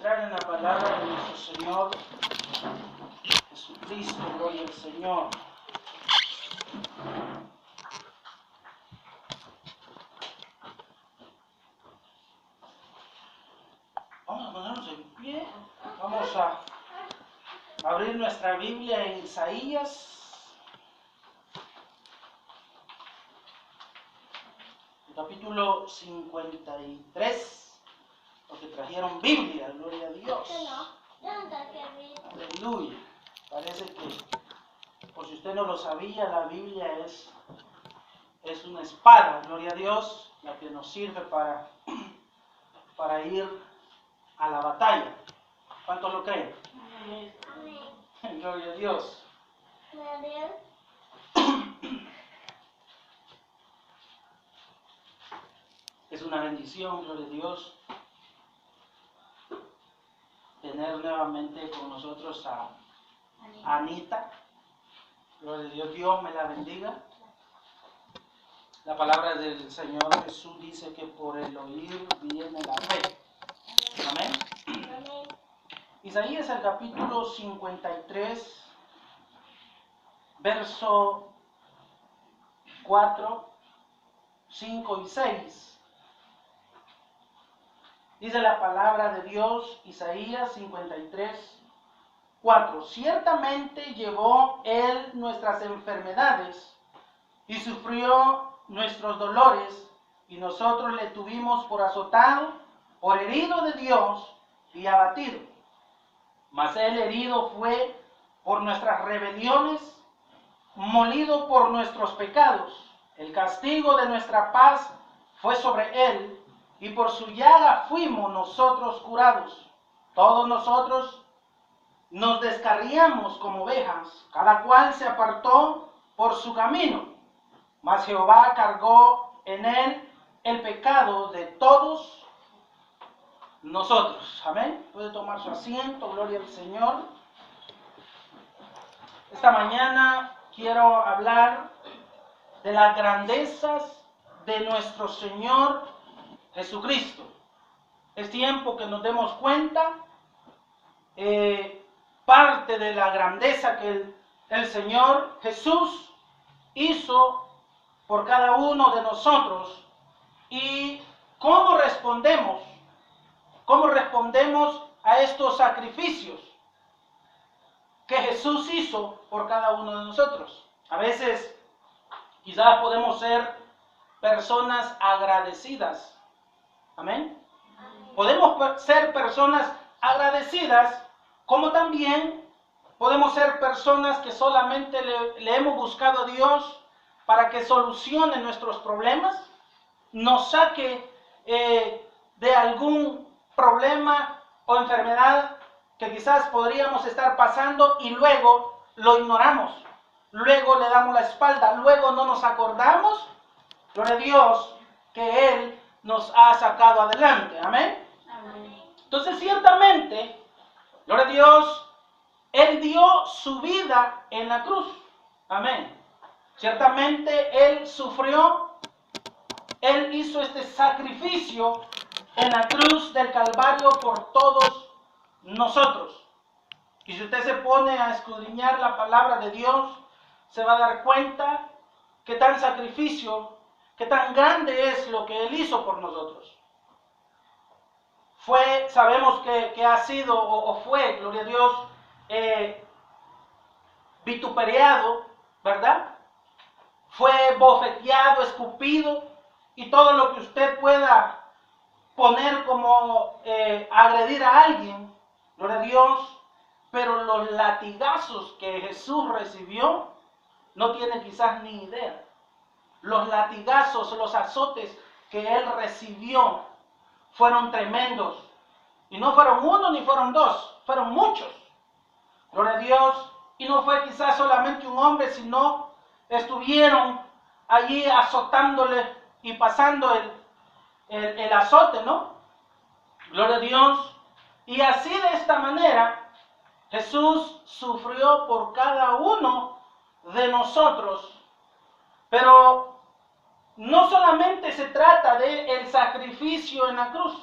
entrar en la palabra de nuestro Señor Jesucristo, gloria al Señor. Vamos a ponernos en pie. Vamos a abrir nuestra Biblia en Isaías, capítulo 53. Los que trajeron Biblia, gloria a Dios. Aleluya. Parece que, por si usted no lo sabía, la Biblia es una espada, gloria a Dios, la que nos sirve para ir a la batalla. ¿Cuántos lo creen? Amén. Gloria a Dios. Es una bendición, gloria a Dios, tener nuevamente con nosotros a Anita. Gloria a Dios, Dios me la bendiga. La palabra del Señor Jesús dice que por el oír viene la fe. Amén. Isaías, el capítulo 53, verso 4, 5 y 6. Dice la palabra de Dios, Isaías 53, 4. Ciertamente llevó Él nuestras enfermedades y sufrió nuestros dolores, y nosotros le tuvimos por azotado, por herido de Dios y abatido. Mas Él herido fue por nuestras rebeliones, molido por nuestros pecados. El castigo de nuestra paz fue sobre Él, y por su llaga fuimos nosotros curados. Todos nosotros nos descarriamos como ovejas, cada cual se apartó por su camino, mas Jehová cargó en él el pecado de todos nosotros. Amén. Puede tomar su asiento, gloria al Señor. Esta mañana quiero hablar de las grandezas de nuestro Señor Jesucristo. Es tiempo que nos demos cuenta parte de la grandeza que el Señor Jesús hizo por cada uno de nosotros y cómo respondemos a estos sacrificios que Jesús hizo por cada uno de nosotros. A veces quizás podemos ser personas agradecidas. Amén. Podemos ser personas agradecidas, como también podemos ser personas que solamente le hemos buscado a Dios para que solucione nuestros problemas, nos saque de algún problema o enfermedad que quizás podríamos estar pasando y luego lo ignoramos, luego le damos la espalda, luego no nos acordamos, gloria a Dios, que Él nos ha sacado adelante. Amén. Amén. Entonces, ciertamente, gloria a Dios, Él dio su vida en la cruz. Amén. Ciertamente Él sufrió, Él hizo este sacrificio en la cruz del Calvario por todos nosotros. Y si usted se pone a escudriñar la palabra de Dios, se va a dar cuenta que tal sacrificio, que tan grande es lo que Él hizo por nosotros. Sabemos que ha sido o fue, gloria a Dios, vituperiado, ¿verdad? Fue bofeteado, escupido, y todo lo que usted pueda poner como agredir a alguien, gloria a Dios, pero los latigazos que Jesús recibió, no tiene quizás ni idea. Los latigazos, los azotes que Él recibió fueron tremendos. Y no fueron uno ni fueron dos, fueron muchos. Gloria a Dios. Y no fue quizás solamente un hombre, sino estuvieron allí azotándole y pasando el azote, ¿no? Gloria a Dios. Y así de esta manera, Jesús sufrió por cada uno de nosotros. Pero no solamente se trata del sacrificio en la cruz.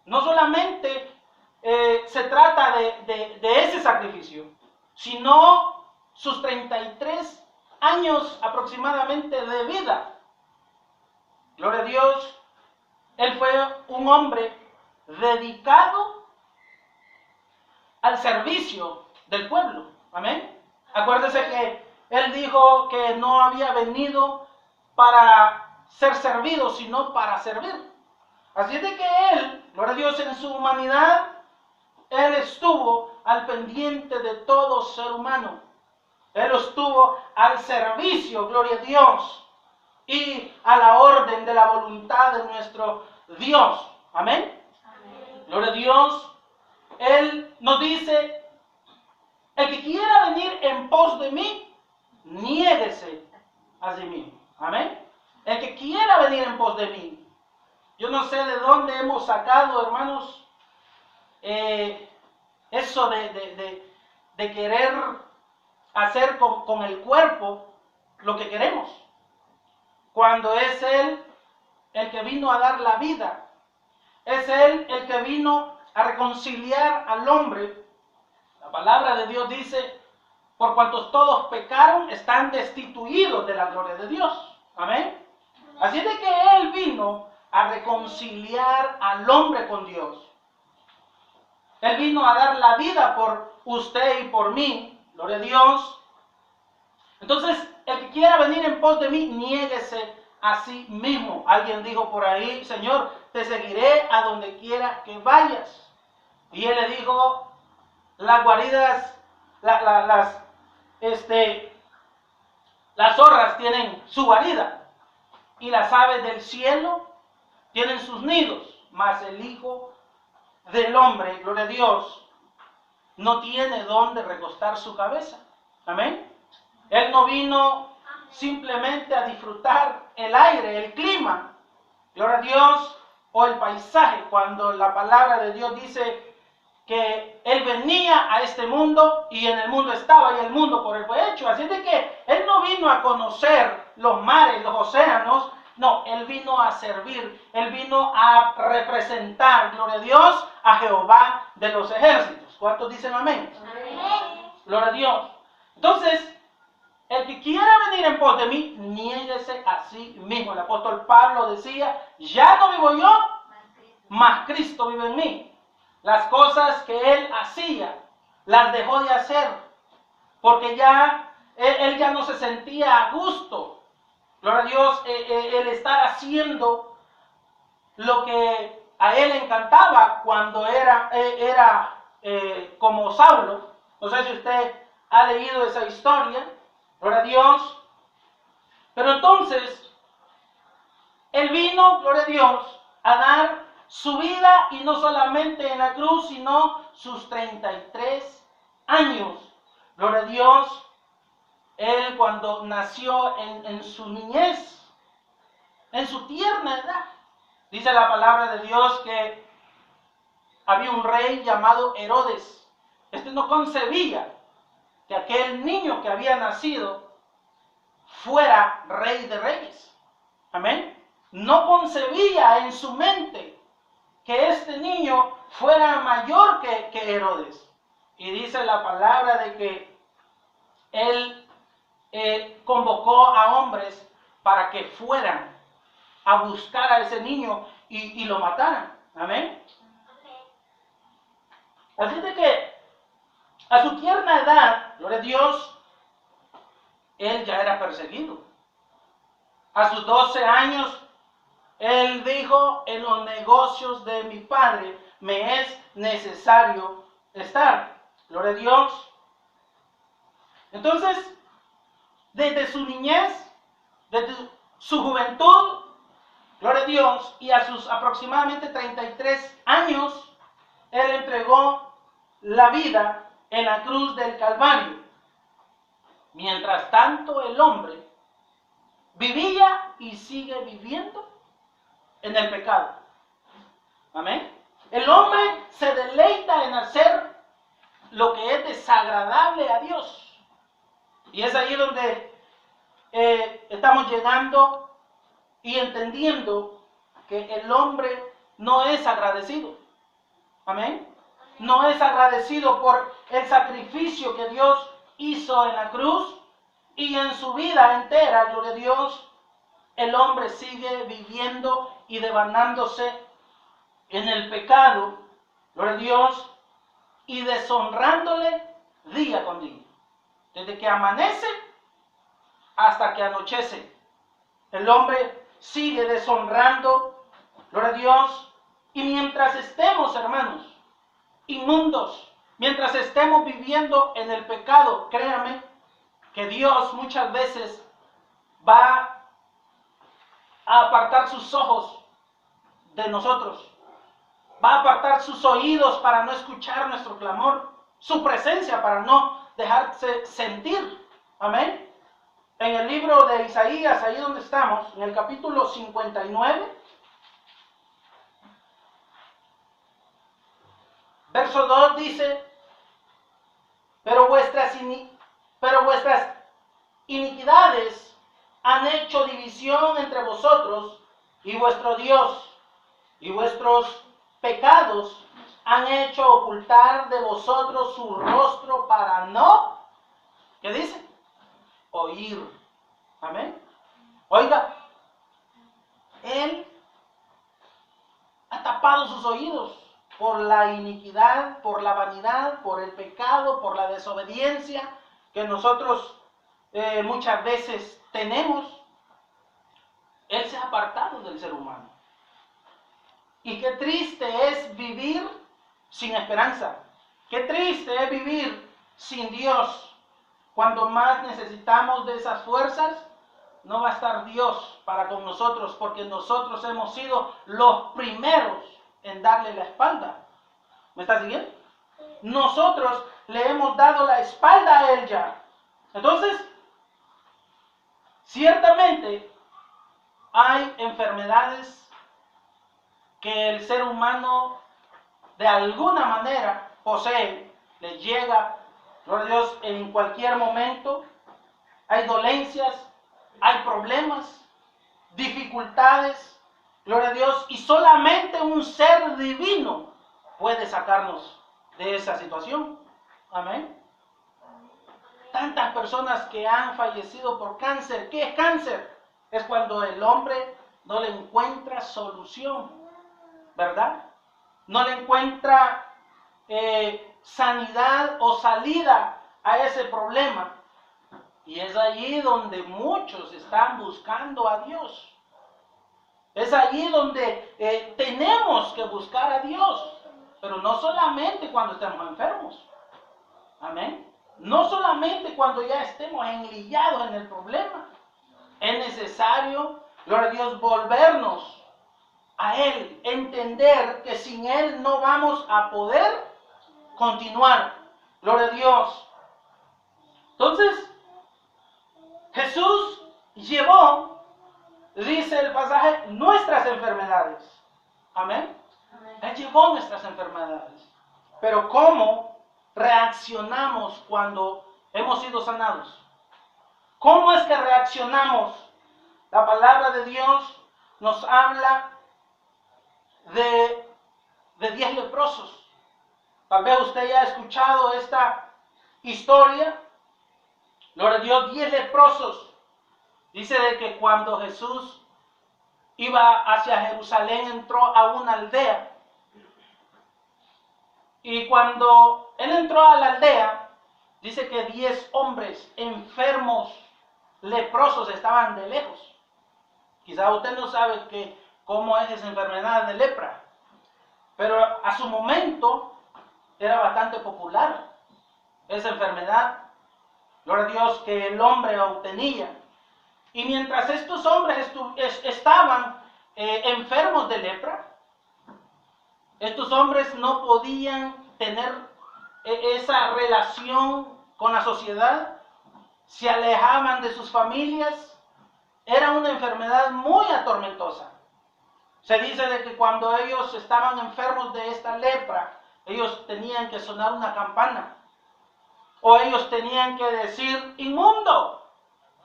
No solamente se trata de ese sacrificio, sino sus 33 años aproximadamente de vida. Gloria a Dios. Él fue un hombre dedicado al servicio del pueblo. Amén. Acuérdese que él dijo que no había venido para ser servido, sino para servir. Así es de que él, gloria a Dios, en su humanidad, él estuvo al pendiente de todo ser humano. Él estuvo al servicio, gloria a Dios, y a la orden de la voluntad de nuestro Dios. Amén. Amén. Gloria a Dios. Él nos dice: el que quiera venir en pos de mí, niéguese a sí mismo. Amén. El que quiera venir en pos de mí. Yo no sé de dónde hemos sacado, hermanos, eso de querer hacer con el cuerpo lo que queremos, cuando es Él el que vino a dar la vida, es Él el que vino a reconciliar al hombre. La palabra de Dios dice: por cuantos todos pecaron, están destituidos de la gloria de Dios. Amén. Así es de que Él vino a reconciliar al hombre con Dios. Él vino a dar la vida por usted y por mí. Gloria a Dios. Entonces, el que quiera venir en pos de mí, niéguese a sí mismo. Alguien dijo por ahí: Señor, te seguiré a donde quiera que vayas. Y Él le dijo: las guaridas, las zorras tienen su guarida, y las aves del cielo tienen sus nidos, mas el Hijo del Hombre, gloria a Dios, no tiene dónde recostar su cabeza. Amén. Él no vino simplemente a disfrutar el aire, el clima, gloria a Dios, o el paisaje, cuando la palabra de Dios dice que Él venía a este mundo y en el mundo estaba y el mundo por Él fue hecho. Así es de que Él no vino a conocer los mares, los océanos. No, Él vino a servir, Él vino a representar, gloria a Dios, a Jehová de los ejércitos. ¿Cuántos dicen amén? Amén. Gloria a Dios. Entonces, el que quiera venir en pos de mí, niéguese a sí mismo. El apóstol Pablo decía: ya no vivo yo, mas Cristo vive en mí. Las cosas que él hacía, las dejó de hacer, porque ya él ya no se sentía a gusto. Gloria a Dios, el estar haciendo lo que a él le encantaba cuando era como Saulo. No sé si usted ha leído esa historia. Gloria a Dios. Pero entonces, Él vino, gloria a Dios, a dar su vida, y no solamente en la cruz, sino sus 33 años. Gloria a Dios. Él, cuando nació en su niñez, en su tierna edad, dice la palabra de Dios que había un rey llamado Herodes. Este no concebía que aquel niño que había nacido fuera rey de reyes. Amén. No concebía en su mente que este niño fuera mayor que Herodes. Y dice la palabra de que él convocó a hombres para que fueran a buscar a ese niño y lo mataran. Amén. Así de que a su tierna edad, gloria a Dios, él ya era perseguido. A sus 12 años, él dijo: en los negocios de mi padre me es necesario estar. Gloria a Dios. Entonces, desde su niñez, desde su juventud, gloria a Dios, y a sus aproximadamente 33 años, él entregó la vida en la cruz del Calvario. Mientras tanto, el hombre vivía y sigue viviendo en el pecado. Amén. El hombre se deleita en hacer lo que es desagradable a Dios. Y es ahí donde estamos llegando y entendiendo que el hombre no es agradecido. Amén. no es agradecido por el sacrificio que Dios hizo en la cruz, y en su vida entera, gloria a Dios, el hombre sigue viviendo y devanándose en el pecado, gloria a Dios, y deshonrándole día con día. Desde que amanece hasta que anochece, el hombre sigue deshonrando, gloria a Dios, y mientras estemos, hermanos, inmundos, mientras estemos viviendo en el pecado, créame que Dios muchas veces va a apartar sus ojos de nosotros, va a apartar sus oídos para no escuchar nuestro clamor, su presencia para no dejarse sentir. Amén. En el libro de Isaías, ahí donde estamos, en el capítulo 59, verso 2 dice: pero vuestras iniquidades han hecho división entre vosotros y vuestro Dios, y vuestros pecados han hecho ocultar de vosotros su rostro para no, ¿qué dice? Oír. Amén. Oiga, Él ha tapado sus oídos por la iniquidad, por la vanidad, por el pecado, por la desobediencia que nosotros muchas veces tenemos. Él se ha apartado del ser humano. Y qué triste es vivir sin esperanza. Qué triste es vivir sin Dios. Cuando más necesitamos de esas fuerzas, no va a estar Dios para con nosotros, porque nosotros hemos sido los primeros en darle la espalda. ¿Me está siguiendo? Nosotros le hemos dado la espalda a Él ya. Entonces, ciertamente hay enfermedades que el ser humano de alguna manera posee, le llega, gloria a Dios, en cualquier momento. Hay dolencias, hay problemas, dificultades, gloria a Dios, y solamente un ser divino puede sacarnos de esa situación. Amén. Tantas personas que han fallecido por cáncer. ¿Qué es cáncer? Es cuando el hombre no le encuentra solución, ¿verdad? No le encuentra sanidad o salida a ese problema. Y es allí donde muchos están buscando a Dios. Es allí donde tenemos que buscar a Dios. Pero no solamente cuando estemos enfermos. Amén. No solamente cuando ya estemos enlillados en el problema. Es necesario, gloria a Dios, volvernos a Él. Entender que sin Él no vamos a poder continuar. Gloria a Dios. Entonces, Jesús llevó, dice el pasaje, nuestras enfermedades. Amén. Él llevó nuestras enfermedades. Pero ¿cómo reaccionamos cuando hemos sido sanados? ¿Cómo es que reaccionamos? La palabra de Dios nos habla de 10 leprosos. Tal vez usted ya ha escuchado esta historia. Gloria a Dios, 10 leprosos. Dice de que cuando Jesús iba hacia Jerusalén, entró a una aldea. Y cuando él entró a la aldea, dice que 10 hombres enfermos, leprosos, estaban de lejos. Quizá usted no sabe cómo es esa enfermedad de lepra, pero a su momento era bastante popular esa enfermedad. Gloria a Dios, que el hombre obtenía. Y mientras estos hombres estaban enfermos de lepra, estos hombres no podían tener esa relación con la sociedad, se alejaban de sus familias. Era una enfermedad muy atormentosa. Se dice de que cuando ellos estaban enfermos de esta lepra, ellos tenían que sonar una campana, o ellos tenían que decir inmundo.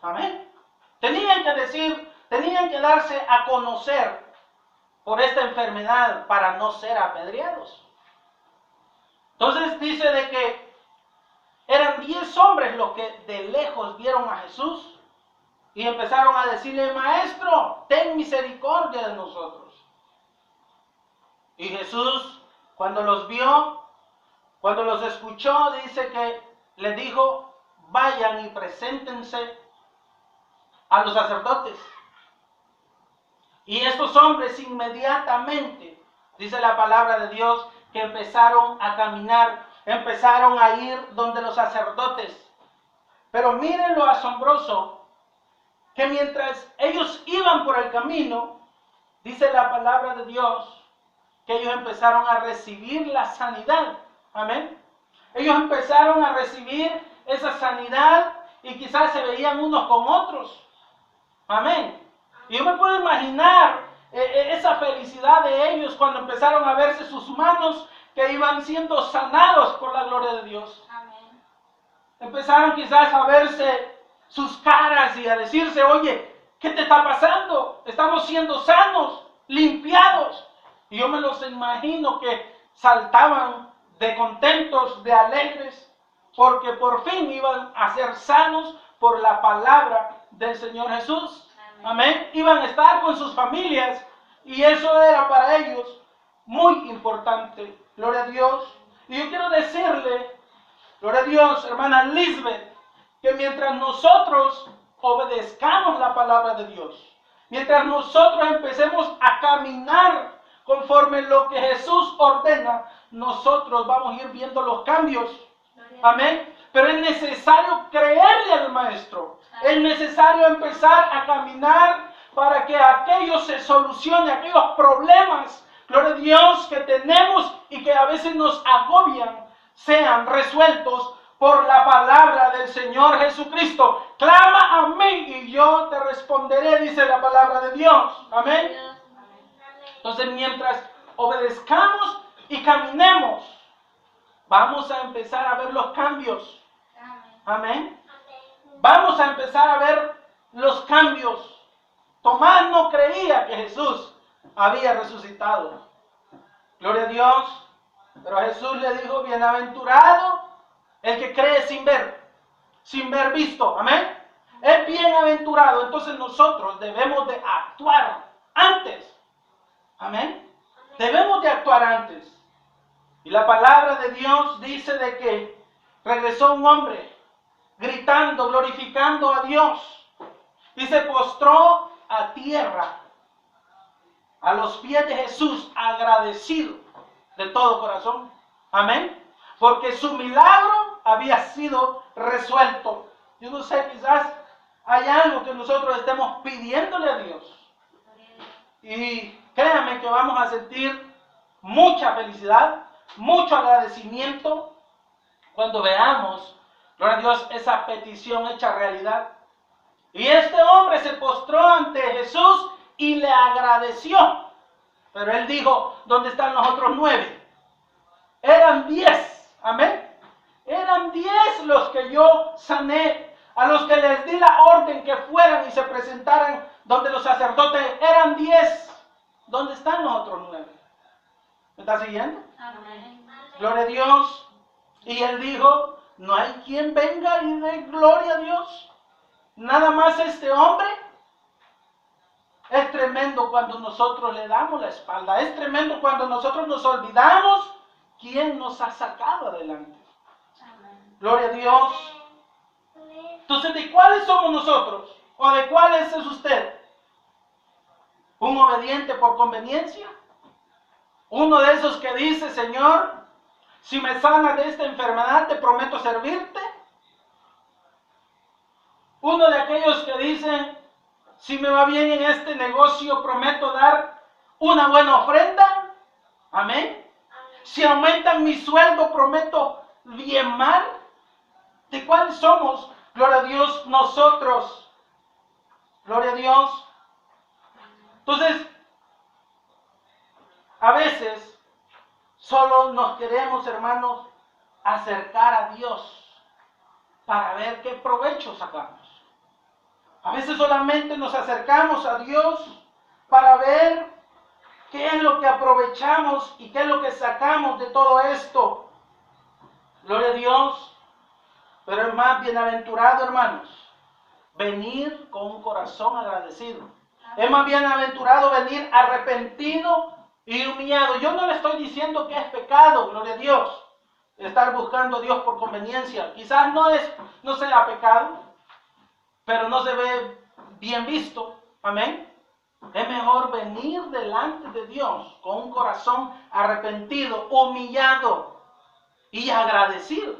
Amén. Tenían que darse a conocer por esta enfermedad para no ser apedreados. Entonces dice de que eran 10 hombres los que de lejos vieron a Jesús y empezaron a decirle: Maestro, ten misericordia de nosotros. Y Jesús, cuando los vio, cuando los escuchó, dice que les dijo: vayan y preséntense a los sacerdotes. Y estos hombres inmediatamente, dice la palabra de Dios, que empezaron a caminar, empezaron a ir donde los sacerdotes. Pero miren lo asombroso, que mientras ellos iban por el camino, dice la palabra de Dios, que ellos empezaron a recibir la sanidad. Amén. Ellos empezaron a recibir esa sanidad y quizás se veían unos con otros. Amén. Y yo me puedo imaginar esa felicidad de ellos cuando empezaron a verse sus manos que iban siendo sanados por la gloria de Dios. Amén. Empezaron quizás a verse sus caras y a decirse: oye, ¿qué te está pasando? Estamos siendo sanos, limpiados. Y yo me los imagino que saltaban de contentos, de alegres, porque por fin iban a ser sanos por la palabra del Señor Jesús. Amén. Iban a estar con sus familias y eso era para ellos muy importante. Gloria a Dios. Y yo quiero decirle, gloria a Dios, hermana Lisbeth, que mientras nosotros obedezcamos la palabra de Dios, mientras nosotros empecemos a caminar conforme lo que Jesús ordena, nosotros vamos a ir viendo los cambios. Amén. Pero es necesario creerle al Maestro. Es necesario empezar a caminar para que aquello se solucione, aquellos problemas, gloria a Dios, que tenemos y que a veces nos agobian, sean resueltos por la palabra del Señor Jesucristo. Clama a mí y yo te responderé, dice la palabra de Dios. Amén. Entonces, mientras obedezcamos y caminemos, vamos a empezar a ver los cambios. Amén. Vamos a empezar a ver los cambios. Tomás no creía que Jesús había resucitado. Gloria a Dios. Pero Jesús le dijo: bienaventurado el que cree sin ver visto. Amén. Es bienaventurado. Entonces nosotros debemos de actuar antes. Amén. Debemos de actuar antes. Y la palabra de Dios dice de que regresó un hombre gritando, glorificando a Dios, y se postró a tierra a los pies de Jesús, agradecido de todo corazón. Amén. Porque su milagro había sido resuelto. Yo no sé, quizás hay algo que nosotros estemos pidiéndole a Dios. Y créanme que vamos a sentir mucha felicidad, mucho agradecimiento cuando veamos, gloria a Dios, esa petición hecha realidad. Y este hombre se postró ante Jesús y le agradeció. Pero él dijo: ¿dónde están los otros 9? Eran 10. Amén. Eran 10 los que yo sané, a los que les di la orden que fueran y se presentaran donde los sacerdotes. Eran 10. ¿Dónde están los otros 9? ¿Me está siguiendo? Amén. Gloria a Dios. Y él dijo: no hay quien venga y dé gloria a Dios. Nada más este hombre. Es tremendo cuando nosotros le damos la espalda. Es tremendo cuando nosotros nos olvidamos quién nos ha sacado adelante. Amén. Gloria a Dios. Entonces, ¿de cuáles somos nosotros? ¿O de cuáles es usted? ¿Un obediente por conveniencia? ¿Uno de esos que dice: Señor, si me sanas de esta enfermedad, te prometo servirte? ¿Uno de aquellos que dicen: si me va bien en este negocio, prometo dar una buena ofrenda? Amén. Si aumentan mi sueldo, prometo diezmar. ¿De cuáles somos? Gloria a Dios, nosotros. Gloria a Dios. Entonces, a veces solo nos queremos, hermanos, acercar a Dios para ver qué provecho sacamos. A veces solamente nos acercamos a Dios para ver qué es lo que aprovechamos y qué es lo que sacamos de todo esto. Pero es más bienaventurado, hermanos, venir con un corazón agradecido. Es más bienaventurado venir arrepentido y humillado. Yo no le estoy diciendo que es pecado, gloria a Dios, estar buscando a Dios por conveniencia. Quizás no sea pecado, pero no se ve bien visto. Amén. Es mejor venir delante de Dios con un corazón arrepentido, humillado y agradecido.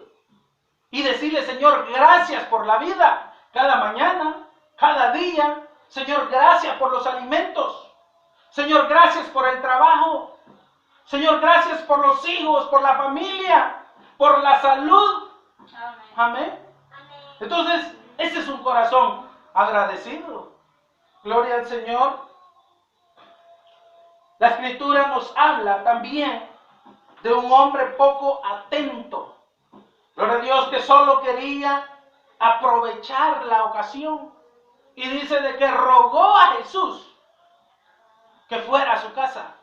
Y decirle, Señor, gracias por la vida, cada mañana, cada día. Señor, gracias por los alimentos. Señor, gracias por el trabajo. Señor, gracias por los hijos, por la familia, por la salud. Amén. Entonces, ese es un corazón agradecido. Gloria al Señor. La Escritura nos habla también de un hombre poco atento. Gloria a Dios, que solo quería aprovechar la ocasión. Y dice de que rogó a Jesús que fuera a su casa.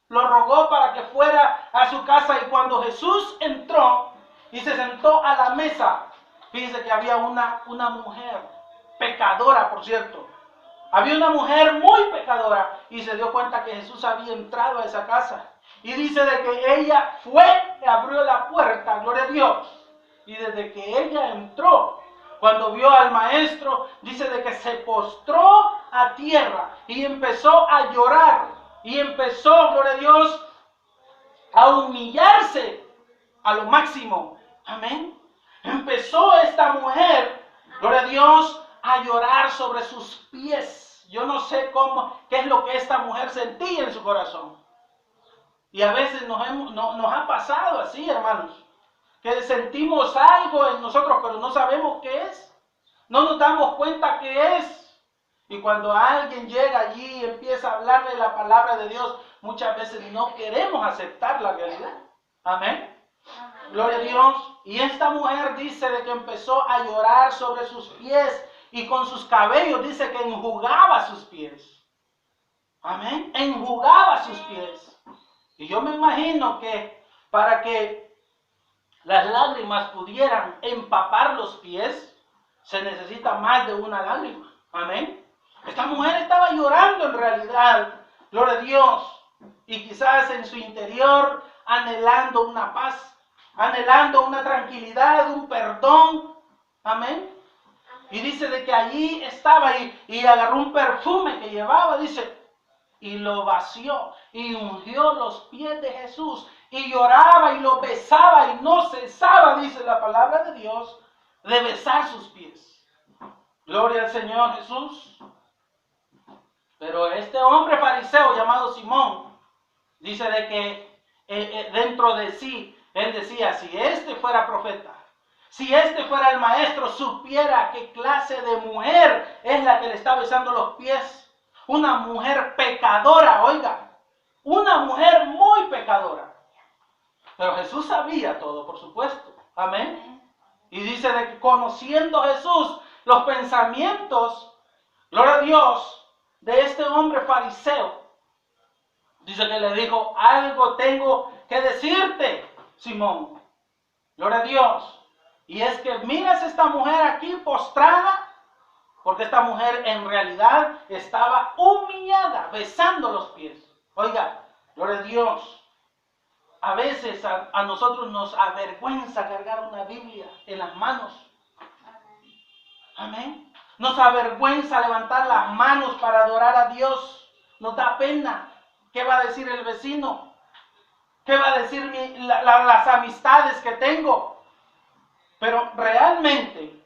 Lo rogó para que fuera a su casa, y cuando Jesús entró y se sentó a la mesa, fíjese que había una mujer pecadora, por cierto. Había una mujer muy pecadora y se dio cuenta que Jesús había entrado a esa casa. Y dice de que ella fue y abrió la puerta, gloria a Dios. Y desde que ella entró, cuando vio al maestro, dice de que se postró a tierra y empezó a llorar. Y empezó, gloria a Dios, a humillarse a lo máximo. Amén. Empezó esta mujer, gloria a Dios, a llorar sobre sus pies. Yo no sé qué es lo que esta mujer sentía en su corazón. Y a veces nos ha pasado así, hermanos, que sentimos algo en nosotros, pero no sabemos qué es. No nos damos cuenta qué es. Y cuando alguien llega allí y empieza a hablar de la palabra de Dios, muchas veces no queremos aceptar la realidad. Amén. Gloria a Dios. Y esta mujer dice de que empezó a llorar sobre sus pies y con sus cabellos dice que enjugaba sus pies. Amén. Enjugaba sus pies. Y yo me imagino que para que las lágrimas pudieran empapar los pies, se necesita más de una lágrima. Amén. Esta mujer estaba llorando en realidad, gloria a Dios, y quizás en su interior anhelando una paz, anhelando una tranquilidad, un perdón. Amén. Y dice de que allí estaba y agarró un perfume que llevaba, dice, y lo vació y ungió los pies de Jesús y lloraba y lo besaba y no cesaba, dice la palabra de Dios, de besar sus pies. Gloria al Señor Jesús. Pero este hombre fariseo llamado Simón dice de que dentro de sí, él decía, si este fuera profeta, si este fuera el maestro, supiera qué clase de mujer es la que le está besando los pies. Una mujer pecadora, oiga, una mujer muy pecadora. Pero Jesús sabía todo, por supuesto. Amén. Y dice de que conociendo Jesús los pensamientos, gloria a Dios, de este hombre fariseo, dice que le dijo, algo tengo que decirte, Simón. Gloria a Dios. Y es que miras esta mujer aquí postrada, porque esta mujer en realidad estaba humillada, besando los pies. Oiga, gloria a Dios. A veces a nosotros nos avergüenza cargar una Biblia en las manos. Amén. Nos avergüenza levantar las manos para adorar a Dios. Nos da pena. ¿Qué va a decir el vecino? ¿Qué va a decir las amistades que tengo? Pero realmente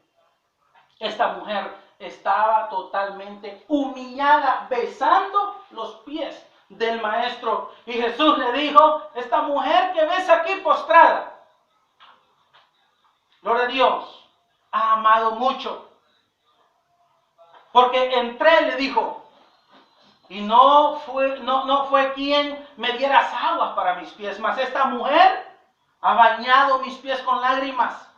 esta mujer estaba totalmente humillada, besando los pies del maestro. Y Jesús le dijo, esta mujer que ves aquí postrada, gloria a Dios, ha amado mucho. Porque entré, le dijo, y no fue quien me dieras aguas para mis pies, mas esta mujer ha bañado mis pies con lágrimas.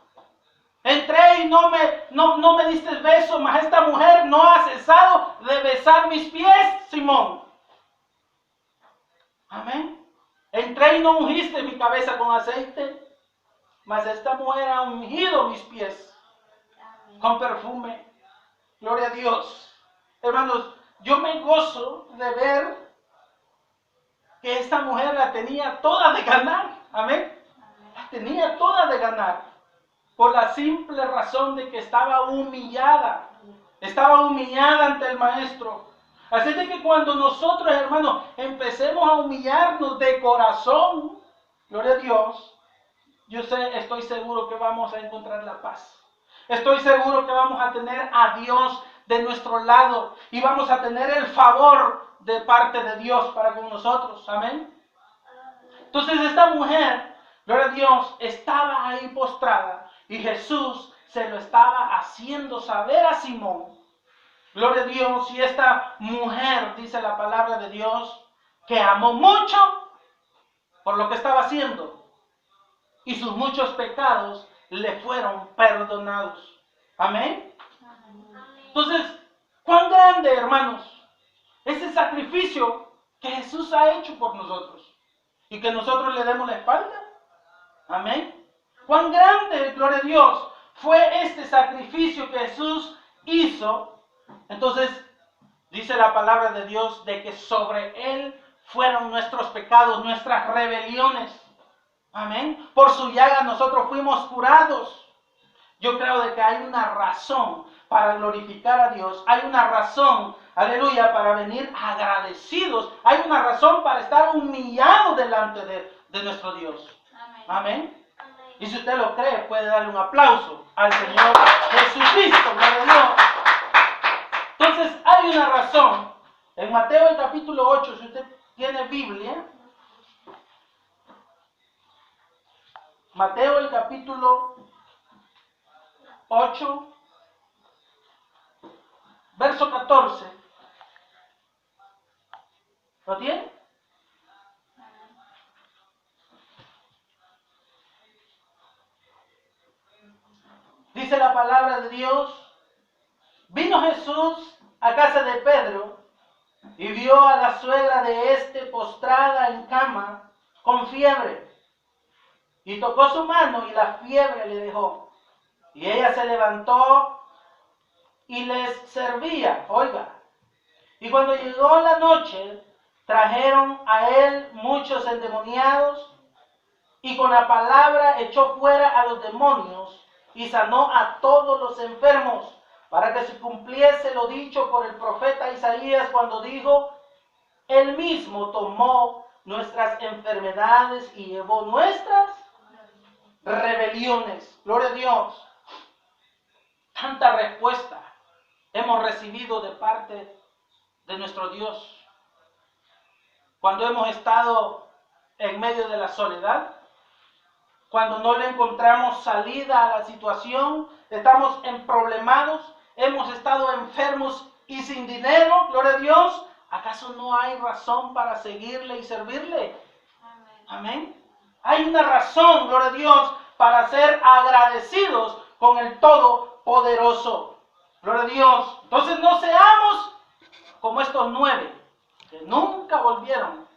Entré y no me diste beso, mas esta mujer no ha cesado de besar mis pies, Simón. Amén. Entré y no ungiste mi cabeza con aceite, mas esta mujer ha ungido mis pies. con perfume. Gloria a Dios. Hermanos, yo me gozo de ver que esta mujer la tenía toda de ganar. Amén. La tenía toda de ganar. Por la simple razón de que estaba humillada. Estaba humillada ante el maestro. Así de que cuando nosotros, hermanos, empecemos a humillarnos de corazón, gloria a Dios, estoy seguro que vamos a encontrar la paz. Estoy seguro que vamos a tener a Dios de nuestro lado y vamos a tener el favor de parte de Dios para con nosotros. Amén. Entonces esta mujer, gloria a Dios, estaba ahí postrada y Jesús se lo estaba haciendo saber a Simón. Gloria a Dios. Y esta mujer, dice la palabra de Dios, que amó mucho por lo que estaba haciendo y sus muchos pecados le fueron perdonados. Amén. Entonces, ¿cuán grande, hermanos, es el sacrificio que Jesús ha hecho por nosotros? Y que nosotros le demos la espalda. Amén. ¿Cuán grande, gloria a Dios, fue este sacrificio que Jesús hizo? Entonces, dice la palabra de Dios de que sobre Él fueron nuestros pecados, nuestras rebeliones. Amén. Por su llaga nosotros fuimos curados. Yo creo de que hay una razón para glorificar a Dios. Hay una razón, aleluya, para venir agradecidos. Hay una razón para estar humillados delante de nuestro Dios. Amén. Y si usted lo cree, puede darle un aplauso al Señor Jesucristo. Gloria a Dios. Entonces, hay una razón. En Mateo el capítulo 8, si usted tiene Biblia, Mateo el capítulo 8, verso 14. ¿Lo tiene? Dice la palabra de Dios. Vino Jesús a casa de Pedro y vio a la suegra de éste postrada en cama con fiebre. Y tocó su mano y la fiebre le dejó. Y ella se levantó y les servía. Oiga. Y cuando llegó la noche, trajeron a él muchos endemoniados y con la palabra echó fuera a los demonios y sanó a todos los enfermos, para que se cumpliese lo dicho por el profeta Isaías cuando dijo: Él mismo tomó nuestras enfermedades y llevó nuestras rebeliones. Gloria a Dios. Tanta respuesta hemos recibido de parte de nuestro Dios. Cuando hemos estado en medio de la soledad, cuando no le encontramos salida a la situación, estamos emproblemados, hemos estado enfermos y sin dinero, gloria a Dios, ¿acaso no hay razón para seguirle y servirle? Amén. Hay una razón, gloria a Dios, para ser agradecidos con el Todopoderoso. Gloria a Dios. Entonces no seamos como estos 9 que nunca volvieron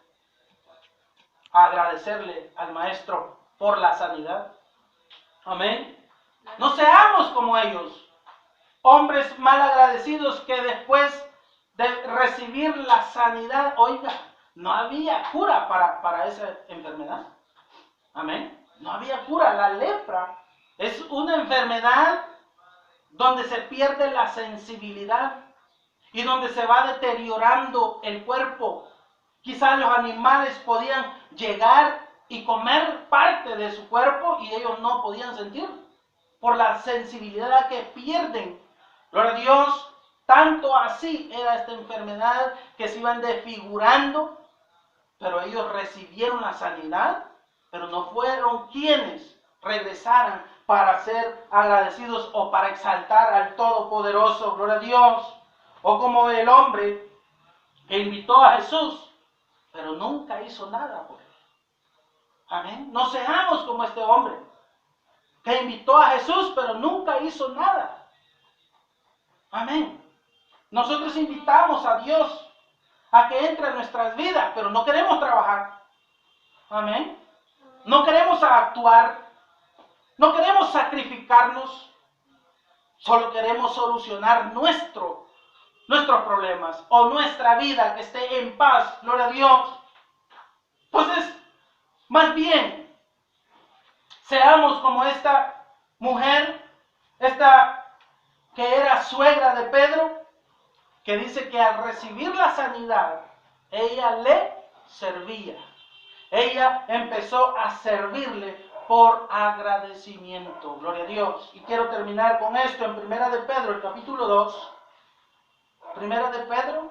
a agradecerle al Maestro por la sanidad. Amén. No seamos como ellos, hombres mal agradecidos que después de recibir la sanidad, oiga, no había cura para esa enfermedad. Amén. No había cura. La lepra es una enfermedad donde se pierde la sensibilidad y donde se va deteriorando el cuerpo. Quizás los animales podían llegar y comer parte de su cuerpo y ellos no podían sentir por la sensibilidad que pierden. Gloria a Dios, tanto así era esta enfermedad que se iban desfigurando, pero ellos recibieron la sanidad, pero no fueron quienes regresaran para ser agradecidos o para exaltar al Todopoderoso. Gloria a Dios. O como el hombre que invitó a Jesús, pero nunca hizo nada por él. Amén. No seamos como este hombre que invitó a Jesús, pero nunca hizo nada. Amén. Nosotros invitamos a Dios a que entre en nuestras vidas, pero no queremos trabajar. Amén. No queremos actuar. No queremos sacrificarnos. Solo queremos solucionar nuestros problemas o nuestra vida que esté en paz, gloria a Dios. Entonces, más bien, seamos como esta mujer, esta que era suegra de Pedro, que dice que al recibir la sanidad, ella le servía. Ella empezó a servirle por agradecimiento. Gloria a Dios. Y quiero terminar con esto en Primera de Pedro, el capítulo 2. Primera de Pedro,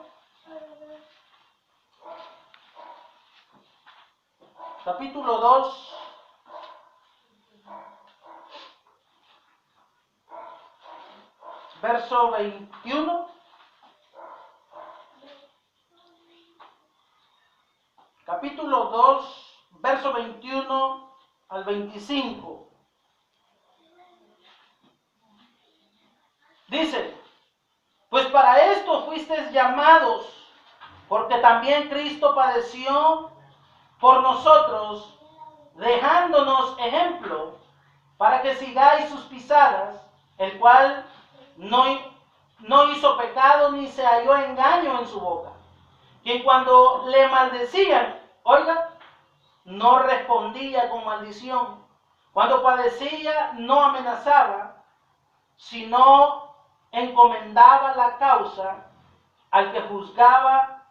capítulo 2. Verso 21. Capítulo 2, verso 21 al 25. Dice, pues para esto fuisteis llamados, porque también Cristo padeció por nosotros, dejándonos ejemplo, para que sigáis sus pisadas, el cual no hizo pecado ni se halló engaño en su boca. Que cuando le maldecían, oiga, no respondía con maldición. Cuando padecía, no amenazaba, sino encomendaba la causa al que juzga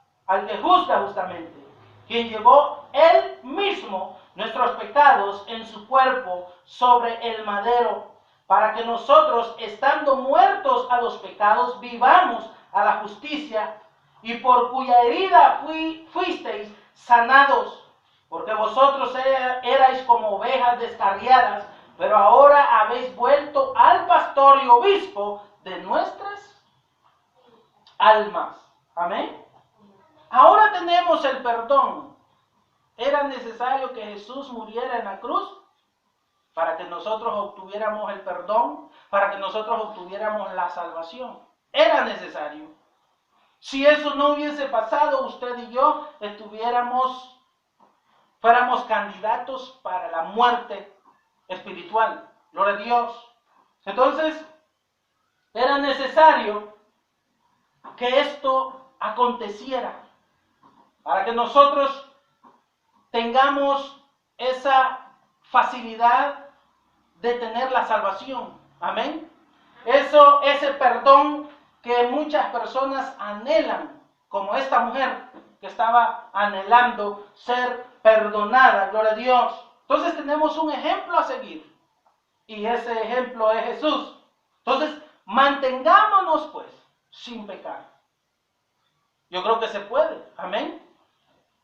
justamente, quien llevó él mismo nuestros pecados en su cuerpo sobre el madero, para que nosotros, estando muertos a los pecados, vivamos a la justicia, y por cuya herida fuisteis sanados, porque vosotros erais como ovejas descarriadas, pero ahora habéis vuelto al pastor y obispo de nuestras almas. Amén. Ahora tenemos el perdón. ¿Era necesario que Jesús muriera en la cruz para que nosotros obtuviéramos el perdón, para que nosotros obtuviéramos la salvación? Era necesario. Si eso no hubiese pasado, usted y yo fuéramos candidatos para la muerte espiritual. Gloria a Dios. Entonces, era necesario que esto aconteciera para que nosotros tengamos esa facilidad de tener la salvación. Amén. Ese perdón que muchas personas anhelan, como esta mujer que estaba anhelando ser perdonada, gloria a Dios. Entonces tenemos un ejemplo a seguir, y ese ejemplo es Jesús. Entonces, mantengámonos pues sin pecar. Yo creo que se puede, amén.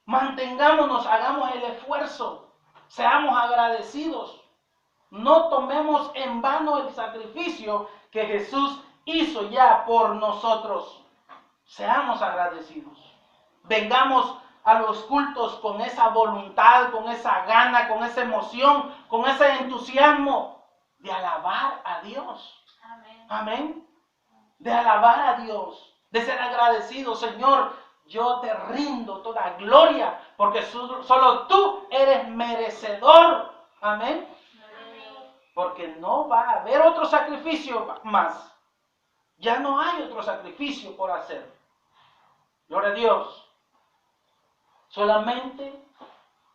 Mantengámonos, hagamos el esfuerzo, seamos agradecidos. No tomemos en vano el sacrificio que Jesús hizo ya por nosotros. Seamos agradecidos. Vengamos a los cultos con esa voluntad, con esa gana, con esa emoción, con ese entusiasmo de alabar a Dios. Amén. Amén. De alabar a Dios, de ser agradecido. Señor, yo te rindo toda gloria, porque solo tú eres merecedor. Amén. Porque no va a haber otro sacrificio más. Ya no hay otro sacrificio por hacer. Gloria a Dios. Solamente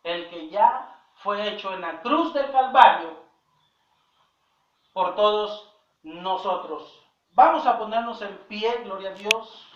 el que ya fue hecho en la cruz del Calvario por todos nosotros. Vamos a ponernos en pie, gloria a Dios.